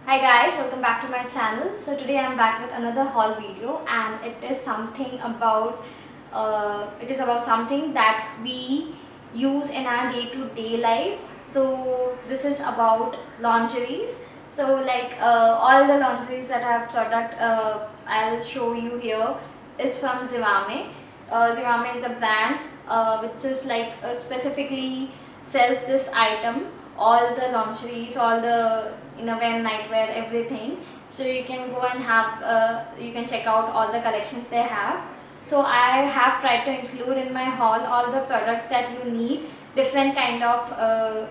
Hi guys, welcome back to my channel. So today I'm back with another haul video, and it is about something that we use in our day-to-day life. So this is about lingeries. So all the lingeries that I have product I'll show you here is from Zivame. Zivame is the brand which is specifically sells this item, all the lingeries, all the innerwear, nightwear, everything. So you can go and you can check out all the collections they have. So I have tried to include in my haul all the products that you need, different kind of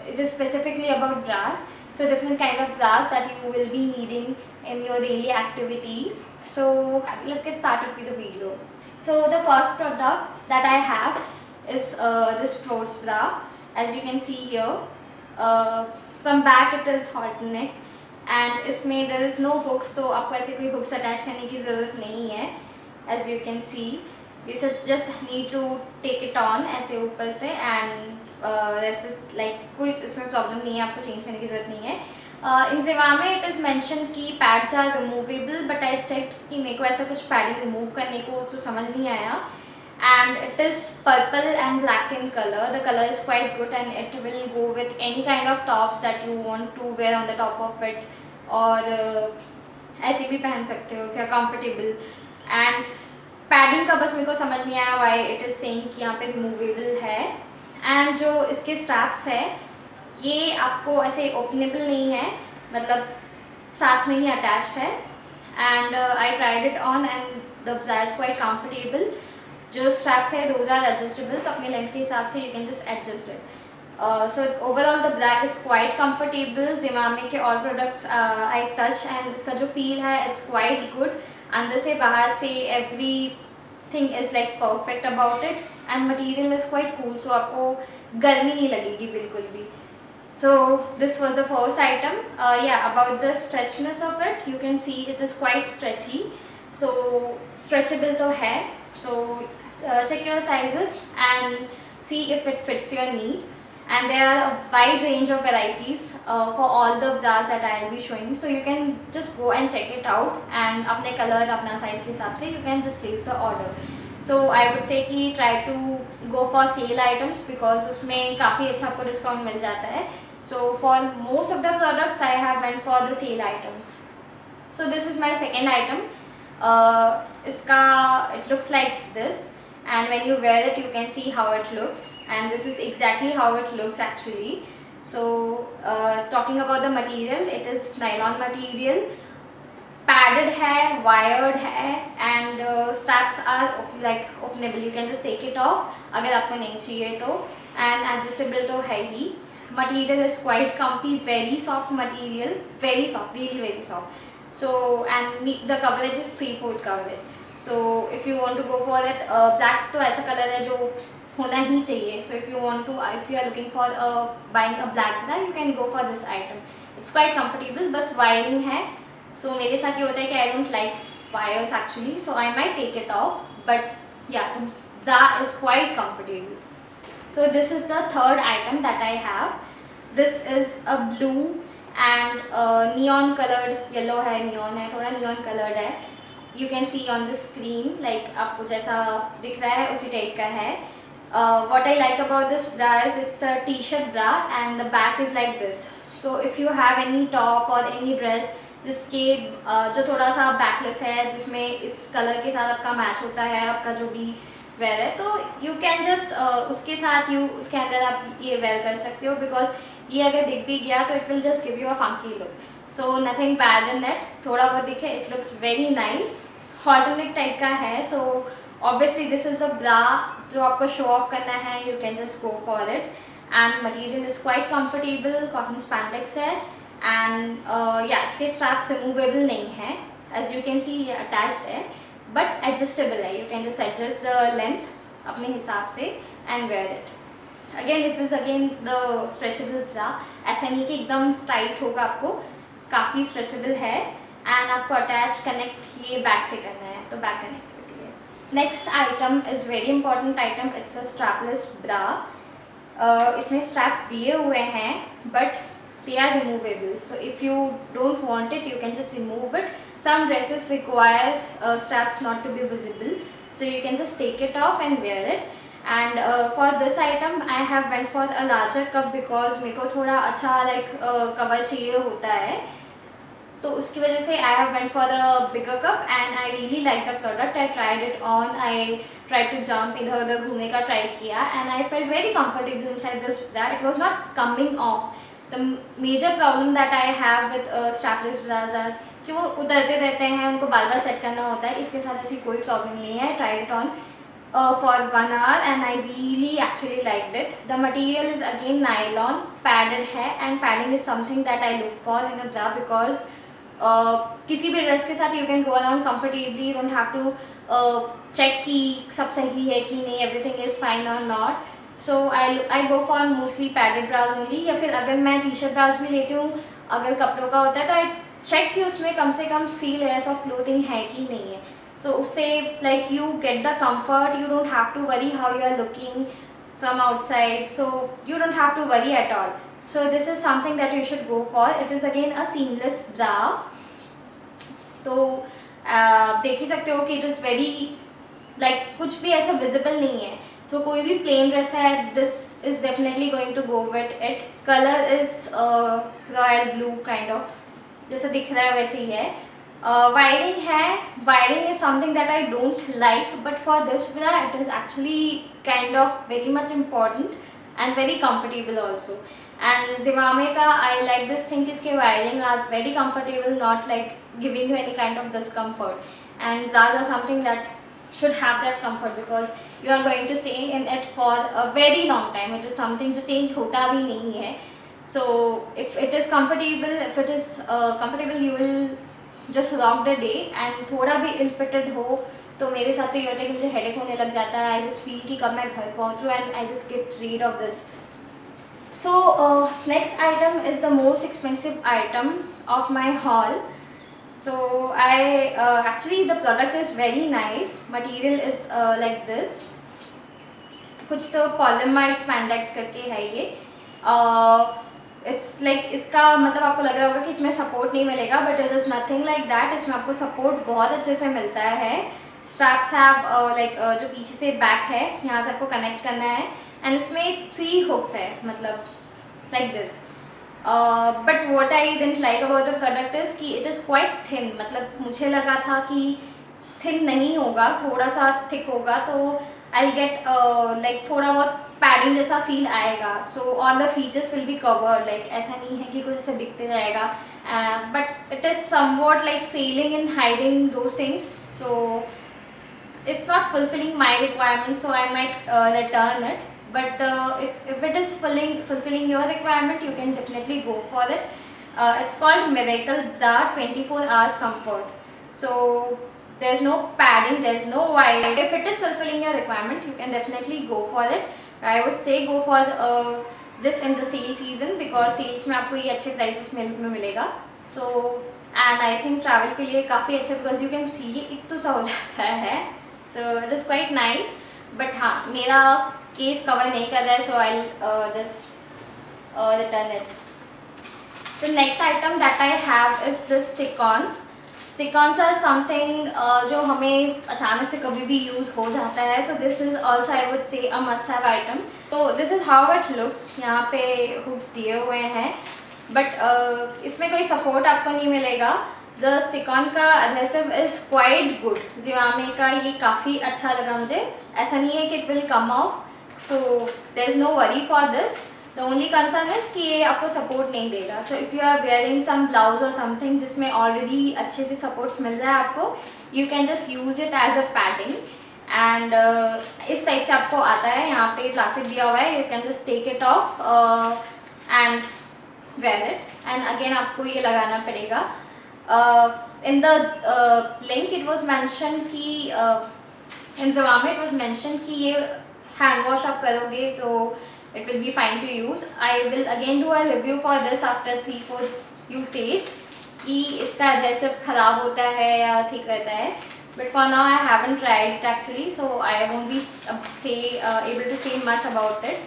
it is specifically about bras, so different kind of bras that you will be needing in your daily activities. So let's get started with the video. So the first product that I have is this sports bra. As you can see here, from back it is halter neck and इसमें there is no hooks, तो आपको ऐसे कोई hooks attach करने की ज़रूरत नहीं है. As you can see, you just need to take it on ऐसे ऊपर से, and this is like कोई इसमें problem नहीं है, आपको change करने की ज़रूरत नहीं है. In Zivame it is mentioned कि pads are removable, but I checked कि मेरे को ऐसा कुछ padding remove करने को तो समझ नहीं आया. And it is purple and black in color. The color is quite good and it will go with any kind of tops that you want to wear on the top of it, और ऐसे भी पहन सकते हो if you are comfortable. And padding का बस मेरे को समझ नहीं आया why it is saying कि यहाँ पे removable है. And जो इसके straps है ये आपको ऐसे openable नहीं है, मतलब साथ में ही attached है. And I tried it on and the bra is quite comfortable. जो straps है those are adjustable, तो अपने length के हिसाब से you can just adjust it. So overall the bra is quite comfortable. Zivame के all products I touch and इसका जो feel है it's quite good. अंदर से बाहर से everything is like perfect about it, and material is quite cool, so आपको गर्मी नहीं लगेगी बिल्कुल भी. So this was the first item. Yeah, about the stretchiness of it, you can see it is quite stretchy, so stretchable तो है. So check your sizes and see if it fits your need. And there are a wide range of varieties for all the bras that I will be showing. So you can just go and check it out, and अपने color, अपना size के हिसाब से you can just place the order. So I would say कि try to go for sale items because उसमें काफ़ी अच्छा आपको discount मिल जाता है. So for most of the products I have went for the sale items. So this is my second item. इसका it looks like this, and when you wear it you can see how it looks, and this is exactly how it looks actually. So talking about the material, it is nylon material, padded है, wired है, and straps are like openable. You can just take it off अगर आपको नहीं चाहिए तो, and adjustable तो है ही. Material is quite comfy, very soft material, very soft, really very soft. So and the coverage is 3/4 coverage. So if you want to go for it, black तो ऐसा color है जो होना ही चाहिए. So if you are looking for buying a black bra, you can go for this item. It's quite comfortable, बस wiring है. So मेरे साथ ये होता है कि I don't like wires actually, so I might take it off. But yeah, the bra is quite comfortable. So this is the third item that I have. This is a blue and neon colored, yellow है, neon है, थोड़ा neon colored है. You can see on the screen, like आपको जैसा दिख रहा है उसी टाइप का है. What I like about this bra is it's a t-shirt bra and the back is like this. So if you have any top or any dress जिसके जो थोड़ा सा बैकलेस है, जिसमें इस कलर के साथ आपका मैच होता है, आपका जो भी वेयर है, तो यू कैन जस्ट उसके साथ उसके अंदर आप ये वेयर कर सकते हो, बिकॉज ये अगर दिख भी गया तो it will just give you a funky look. So nothing bad in that. थोड़ा बहुत दिखे, it looks very nice. Halterneck type का है, so obviously this is a bra जो आपको शो ऑफ करना है, you can just go for it. And material is quite comfortable, cotton spandex है, एंड या इसके स्ट्रैप्स रिमूवेबल नहीं है. एज यू कैन सी ये अटैच्ड है बट एडजस्टेबल है. You can just adjust the length अपने हिसाब से and wear it. Again it is again the stretchable bra. ऐसा नहीं कि एकदम टाइट होगा, आपको काफ़ी स्ट्रेचेबल है, एंड आपको अटैच कनेक्ट ये बैक से करना है, तो बैक कनेक्टिविटी है. Next item is very important item. It's a strapless bra. इसमें स्ट्रैप्स दिए हुए हैं but they are removable. So if you don't want it, you can just remove it. Some dresses requires straps not to be visible, so you can just take it off and wear it. And for this item I have went for a larger cup because मेरे को थोड़ा अच्छा like cover चाहिए होता है, तो उसकी वजह से I have went for the bigger cup and I really like the product. I tried it on, I tried to jump, इधर उधर घूमने का try किया and I felt very comfortable inside this bra. It was not coming off. The major problem that I have with strapless bras are कि वो उतरते रहते हैं, उनको बार बार सेट करना होता है. इसके साथ ऐसी कोई प्रॉब्लम नहीं है. I tried it on for 1 hour and I really actually liked it. The material is again nylon, padded है, and padding is something that I look for in a bra because किसी भी dress के साथ you can go around comfortably. You don't have to check कि सब सही है कि नहीं, everything is fine or not. So I go for mostly padded bras only. या फिर अगर मैं टी-शर्ट ब्रास भी लेती हूँ, अगर कपड़ों का होता है तो I check कि उसमें कम से कम 3 layers of clothing है कि नहीं है. So उससे like you get the comfort. You don't have to worry how you are looking from outside. So you don't have to worry at all. So this is something that you should go for. It is again a seamless bra. तो देख ही सकते हो कि it is very like कुछ भी ऐसा visible नहीं है. So कोई भी plain dress है, this is definitely going to go with it. Color is royal blue kind of, जैसा दिख रहा है वैसे ही है. Wiring है. Wiring is something that I don't like, but for this bra it is actually kind of very much important and very comfortable also. And Zivame ka I like this thing कि इसके wiring are very comfortable, not like giving you any kind of discomfort. And bras are something that should have that comfort because you are going to stay in it for a very long time. It is something जो change होता भी नहीं है. So if it is comfortable, you will just rock the day. And थोड़ा भी ill fitted हो तो मेरे साथ तो ये होता है कि मुझे headache होने लग जाता है. I just feel कि कब मैं घर पहुँचूँ and I just get rid of this. So next item is the most expensive item of my haul. So I actually the product is very nice. Material is like this. कुछ तो polyamide spandex करके है ये. It's like इसका मतलब आपको लग रहा होगा कि इसमें support नहीं मिलेगा, but it is nothing like that. इसमें आपको support बहुत अच्छे से मिलता है. Straps have like जो पीछे से back है, यहाँ से आपको connect करना है. And इसमें 3 hooks है, मतलब like this. But what I didn't like about the product is कि it is quite thin. मतलब मुझे लगा था कि thin नहीं होगा, थोड़ा सा thick होगा तो I'll get like थोड़ा बहुत padding जैसा feel आएगा. So all the features will be covered. Like ऐसा नहीं है कि कुछ ऐसे दिखते जाएगा. But it is somewhat like failing in hiding those things. So it's not fulfilling my requirements. So I might return it. But if it is fulfilling your requirement, you can definitely go for it. It's called Miracle Bra 24 Hours Comfort. So there's no padding, there's no wire. If it is fulfilling your requirement, you can definitely go for it. I would say go for this in the sale season because sales में आपको ये अच्छे prices में मिलेगा. So and I think travel के लिए काफ़ी अच्छा because you can see इतना सा हो जाता है. So it is quite nice. But हाँ मेरा केस कवर नहीं कर रहा है, so I'll just return it. The next item that I have is the stick-ons. Stick-ons are something जो हमें अचानक से कभी भी यूज़ हो जाता है. So this is also I would say a must-have item. So this is how it looks. यहाँ पे hooks दिए हुए हैं, but इसमें कोई support आपको नहीं मिलेगा. The stick-on का adhesive is quite good. Zivame का ये काफ़ी अच्छा लगा मुझे. ऐसा नहीं है कि it will come off. So there is no worry for this. The only concern is कि ये आपको support नहीं देगा. So if you are wearing some blouse or something जिसमें already अच्छे से support मिल रहा है आपको, you can just use it as a padding. And इस टाइप से आपको आता है. यहाँ पे प्लास्टिक दिया हुआ है. You can just take it off and wear it. And again आपको ये लगाना पड़ेगा. In the link it was mentioned कि in Zivame it was mentioned कि ये hand wash आप करोगे तो it will be fine to use. I will again do a review for this after 3-4 usage कि इसका adhesive खराब होता है या ठीक रहता है. But for now I haven't tried it actually, so I won't be able to say much about it.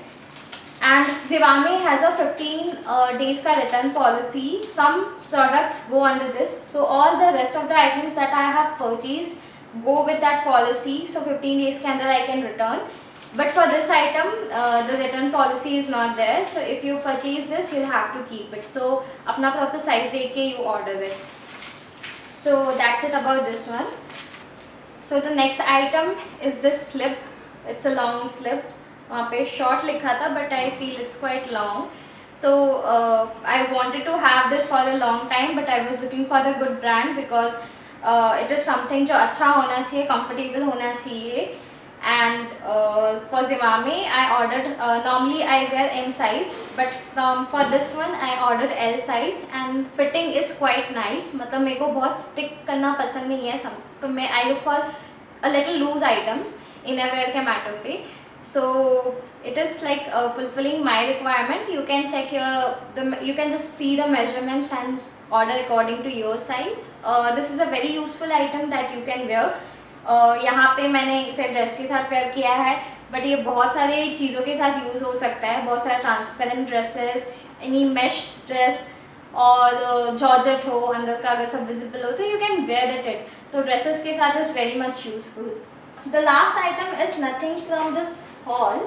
And Zivame has a 15 days ka return policy. Some products go under this. So all the rest of the items that I have purchased go with that policy. So 15 days ke andar I can return. But for this item, the return policy is not there. So if you purchase this, you'll have to keep it. So apna proper size deke you order it. So that's it about this one. So the next item is this slip. It's a long slip. वहाँ पे short लिखा था, but I feel it's quite long. So I wanted to have this for a long time, but I was looking for the good brand because it is something जो अच्छा होना चाहिए, comfortable होना चाहिए. And for Zivame, I ordered. Normally I wear M size, but for this one I ordered L size, and fitting is quite nice. मतलब मेरे को बहुत stick करना पसंद नहीं है सब, तो मैं I look for a little loose items innerwear के matter पे. So it is like fulfilling my requirement. You can check you can just see the measurements and order according to your size. This is a very useful item that you can wear. यहाँ पे मैंने इसे dress के साथ where किया है, but ये बहुत सारे चीज़ों के साथ यूज़ हो सकता है. बहुत सारे transparent dresses, any mesh dress और जॉर्जेट हो, अंदर का अगर सब विजिबल हो तो यू कैन वेयर इट. तो ड्रेसेस के साथ is very much useful. The last item is nothing from this haul,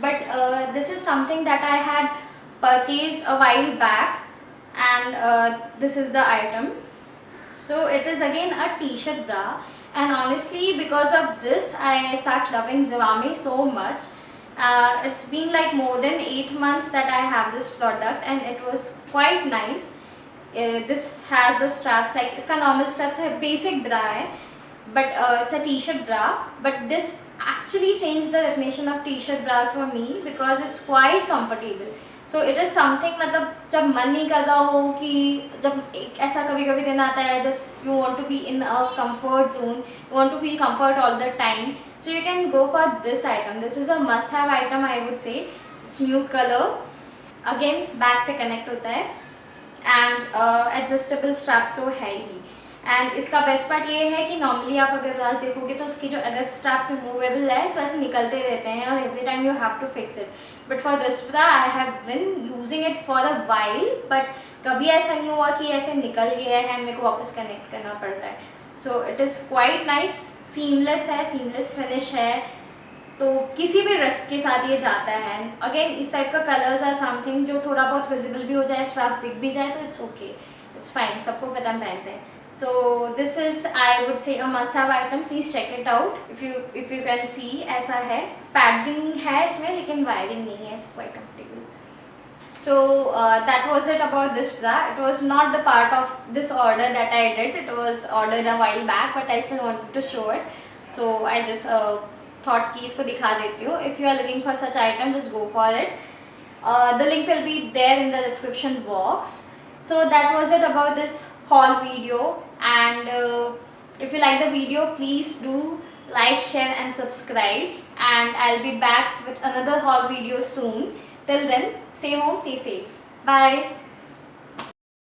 but this is something that I had purchased a while back, and this is the item. So it is again a t-shirt bra, and honestly because of this I start loving Zivame so much. It's been like more than 8 months that I have this product, and it was quite nice. This has the straps, like iska normal straps है, basic bra है, but it's a t-shirt bra. But this actually changed the definition of t-shirt bras for me because it's quite comfortable. So it is something, मतलब जब मन नहीं करता हो कि जब एक ऐसा कभी कभी दिन आता है, just you want to be in a comfort zone, you want to feel comfort all the time, so you can go for this item. This is a must have item, I would say. It's nude color, again back से connect होता है, and adjustable straps तो है ही. And इसका best part ये है कि normally आप अगर ब्रास देखोगे तो उसकी जो अगर स्ट्रैप्स रिमूवेबल है तो ऐसे निकलते रहते हैं और every time you have to fix it. But for this bra I have been using it for a while, but कभी ऐसा नहीं हुआ कि ऐसे निकल गया है मेरे को वापस कनेक्ट करना पड़ रहा है. So it is quite nice, seamless है, सीमलेस फिनिश है, तो किसी भी ड्रेस के साथ ये जाता है. अगेन इस टाइप का कलर्स आर समथिंग जो थोड़ा बहुत विजिबल भी हो जाए, स्ट्रैप्स दिख भी जाए तो इट्स ओके, इट्स फाइन, सबको पता पहनते हैं. So this is, I would say, a must-have item. Please check it out. If you can see, ऐसा है, padding है इसमें लेकिन wiring नहीं है, it's quite comfortable. So that was it about this bra. It was not the part of this order that I did. It was ordered a while back, but I still wanted to show it. So I just thought कि इसको दिखा देती हूँ. If you are looking for such item, just go for it. The link will be there in the description box. So that was it about this haul video, and if you like the video, please do like, share and subscribe, and I'll be back with another haul video soon. Till then, stay home, stay safe. Bye.